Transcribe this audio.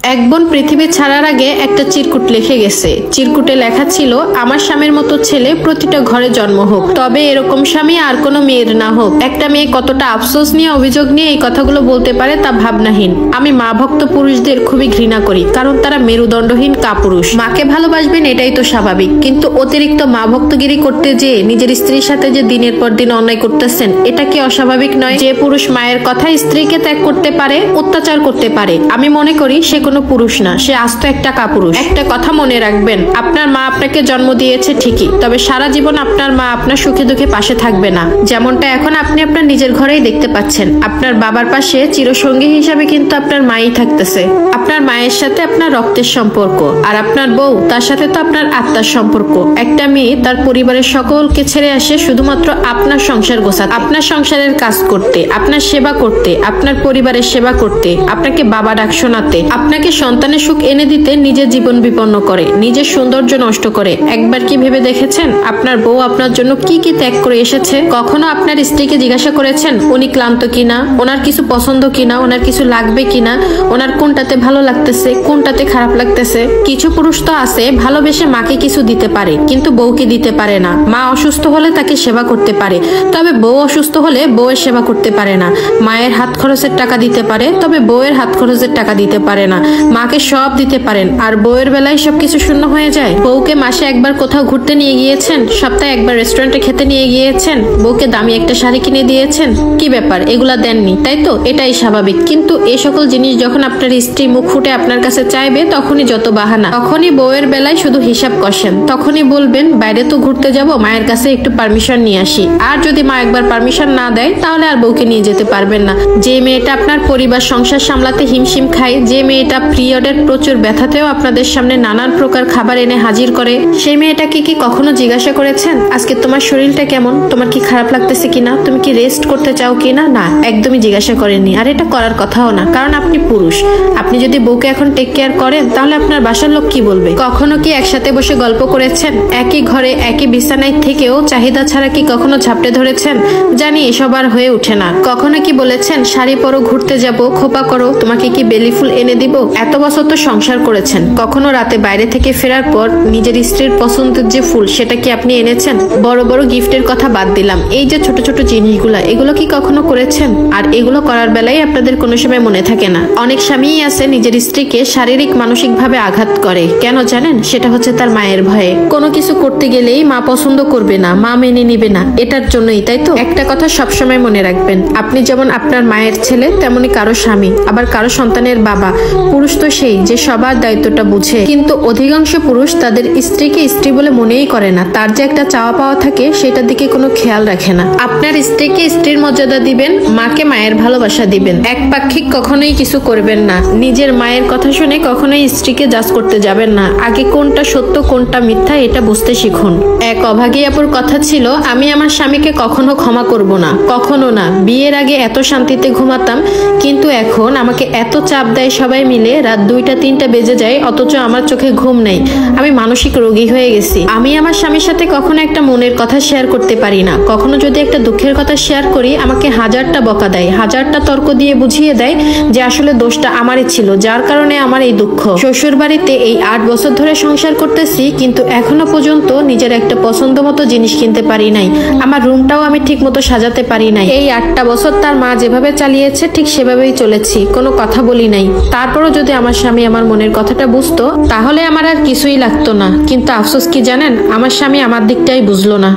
এক বোন পৃথিবী ছাড়ার আগে একটা চিরকুট লিখে গেছে। চিরকুটে লেখা ছিল, আমার স্বামীর মতো ছেলে প্রতিটা ঘরে জন্ম হোক, তবে এরকম স্বামী আর কোনো মেয়ের না হোক। একটা মেয়ে কতটা আফসোস নিয়ে, অভিযোগ নিয়ে এই কথাগুলো বলতে পারে তা ভাবনাহীন। আমি মা ভক্ত পুরুষদের খুবই ঘৃণা করি, কারণ তারা মেরুদণ্ডহীন কাপুরুষ। মাকে ভালোবাসবেন এটাই তো স্বাভাবিক, কিন্তু অতিরিক্ত মা ভক্তগিরি করতে যেয়ে নিজের স্ত্রীর সাথে যে দিনের পর দিন অন্যায় করতেছেন, এটা কি অস্বাভাবিক নয়? যে পুরুষ মায়ের কথা স্ত্রীকে ত্যাগ করতে পারে, অত্যাচার করতে পারে, আমি মনে করি সে কোনো পুরুষ না, সে আস্ত একটা কাপুরুষ। একটা কথা মনে রাখবেন, আপনার মা আপনাকে জন্ম দিয়েছে ঠিকই, তবে সারা জীবন আপনার মা আপনার সুখে দুঃখে পাশে থাকবে না। যেমনটা এখন আপনি আপনার নিজের ঘরেই দেখতে পাচ্ছেন, আপনার বাবার পাশে চিরসঙ্গী হিসাবে কিন্তু আপনার মাই থাকতেছে। আপনার মায়ের সাথে আপনার রক্তের সম্পর্ক, আর আপনার বউ, তার সাথে তো আপনার আত্মার সম্পর্ক। একটা মেয়ে তার পরিবারের সকলকে ছেড়ে আসে শুধুমাত্র আপনার সংসার গোছাতে, আপনার সংসারের কাজ করতে, আপনার সেবা করতে, আপনার পরিবারের সেবা করতে, আপনাকে বাবা ডাক শোনাতে, আপনাকে সন্তানের সুখ এনে দিতে নিজের জীবন বিপন্ন করে, নিজের সৌন্দর্য নষ্ট করে। একবার কি ভেবে দেখেছেন আপনার বউ আপনার জন্য কি কি ত্যাগ করে এসেছে? কখনো আপনার স্ত্রীকে জিজ্ঞাসা করেছেন উনি ক্লান্ত কিনা, ওনার কিছু পছন্দ কিনা, ওনার কিছু লাগবে কিনা, ওনার কোনটাতে ভালো লাগতেছে, কোনটাতে খারাপ লাগতেছে? কিছু পুরুষ তো আছে ভালোবেসে মাকে কিছু দিতে পারে, কিন্তু বউকে দিতে পারে না। মা অসুস্থ হলে তাকে সেবা করতে পারে, তবে বউ অসুস্থ হলে বউয়ের সেবা করতে পারে না। মায়ের হাত খরচের টাকা দিতে পারে, তবে বউয়ের হাত খরচের টাকা দিতে পারে না। মাকে সব দিতে পারেন, আর বউয়ের বেলায় সবকিছু শূন্য হয়ে যায়। বউকে মাসে একবার কোথাও ঘুরতে নিয়ে গিয়েছেন, সপ্তাহে একবার রেস্টুরেন্টে খেতে নিয়ে গিয়েছেন, বউকে দামি একটা শাড়ি কিনে দিয়েছেন, কি ব্যাপার? এগুলা দেননি, তাই তো? এটাই স্বাভাবিক। কিন্তু এই সকল জিনিস যখন আপনার স্ত্রী মুখ ফুটে আপনার কাছে চাইবে, তখনই যত বাহানা, তখনই বউয়ের বেলায় শুধু হিসাব কষেন। তখনই বলবেন বাইরে তো ঘুরতে যাব, মায়ের কাছে একটু পারমিশন নিয়ে আসি। আর যদি মা একবার পারমিশন না দেয়, তাহলে আর বউকে নিয়ে যেতে পারবেন না। যে মেয়েটা আপনার পরিবার সংসার সামলাতে হিমশিম খায়, যে মেয়েটা পিরিয়ডের প্রচুর ব্যথাতেও আপনাদের সামনে নানান প্রকার খাবার এনে হাজির করে, সেই মেয়েটাকে কি কখনো জিজ্ঞাসা করেছেন আজকে তোমার শরীরটা কেমন, তোমার কি খারাপ লাগতেছে কিনা, তুমি কি রেস্ট করতে চাও কিনা? না, একদমই জিজ্ঞাসা করেননি। আর এটা করার কথাও না, কারণ আপনি পুরুষ। আপনি যদি বউকে এখন টেক কেয়ার করেন, তাহলে আপনার বাসার লোক কি বলবে? কখনো কি একসাথে বসে গল্প করেছেন? একই ঘরে একই বিছানায় থেকেও চাহিদা ছাড়া কি কখনো ঝাপটে ধরেছেন? জানি এসব আর হয়ে ওঠে না। কখনো কি বলেছেন শাড়ি পরো, ঘুরতে যাব, খোপা করো, তোমাকে কি বেলি ফুল এনে দিব? এত বছর তো সংসার করেছেন, কখনো রাতে বাইরে থেকে ফেরার পর নিজের স্ত্রীর পছন্দের যে ফুল, সেটা কি আপনি এনেছেন? বড় বড় গিফটের কথা বাদ দিলাম, এই যে ছোট ছোট জিনিসগুলা, এগুলো কি কখনো করেছেন? আর এগুলো করার বেলায় আপনাদের কোনো সময় মনে থাকে না। অনেক স্বামীই আছে নিজের স্ত্রীকে শারীরিক মানসিক ভাবে আঘাত করে। কেন জানেন? সেটা হচ্ছে তার মায়ের ভয়ে। কোনো কিছু করতে গেলেই মা পছন্দ করবে না, মা মেনে নিবে না, এটার জন্যই, তাই তো? একটা কথা সবসময় মনে রাখবেন, আপনি যেমন আপনার মায়ের ছেলে, তেমনি কারো স্বামী, আবার কারো সন্তানের বাবা। পুরুষ তো সেই যে সবার দায়িত্বটা বুঝে, কিন্তু অধিকাংশ পুরুষ তাদের স্ত্রীকে স্ত্রী বলে মনেই করে না। তার যে একটা চাওয়া পাওয়া থাকে, সেটার দিকে কোনো খেয়াল রাখে না। আপনার স্ত্রীকে স্ত্রীর মর্যাদা দিবেন, মাকে মায়ের ভালোবাসা দিবেন। একপাক্ষিক কখনোই কিছু করবেন না। নিজের মায়ের কথা শুনে কখনোই স্ত্রীকে জাজ করতে যাবেন না। আগে কোনটা সত্য কোনটা মিথ্যা এটা বুঝতে শিখুন। এক অভাগী আপুর কথা ছিল, আমি আমার স্বামীকে কখনো ক্ষমা করব না, কখনো না। বিয়ের আগে এত শান্তিতে ঘুমাতাম, কিন্তু এখন আমাকে এত চাপ দেয় সবাই মিলে, রাত 2টা 3টা বেজে যায়, অথচ আমার চোখে ঘুম নেই। আমি মানসিক রোগী হয়ে গেছি। আমি আমার স্বামীর সাথে কখনো একটা মনের কথা শেয়ার করতে পারি না। কখনো যদি একটা দুঃখের কথা শেয়ার করি, আমাকে হাজারটা বকা দেয়, হাজারটা তর্ক দিয়ে বুঝিয়ে দেয় যে আসলে দোষটা আমারই ছিল, যার কারণে আমার এই দুঃখ। শ্বশুর বাড়িতে এই 8 বছর ধরে সংসার করতেছি, কিন্তু এখনো পর্যন্ত নিজের একটা পছন্দ মতো জিনিস কিনতে পারি নাই। আমার রুমটাও আমি ঠিক মতো সাজাতে পারি নাই। এই 8টা বছর তার মা যেভাবে চালিয়েছে, ঠিক সেভাবেই চলেছি, কোনো কথা বলি নাই। তারপরও যদি আমার স্বামী আমার মনের কথাটা বুঝতো, তাহলে আমার আর কিছুই লাগতো না। কিন্তু আফসোস কি জানেন, আমার স্বামী আমার দিকটাই বুঝলো না।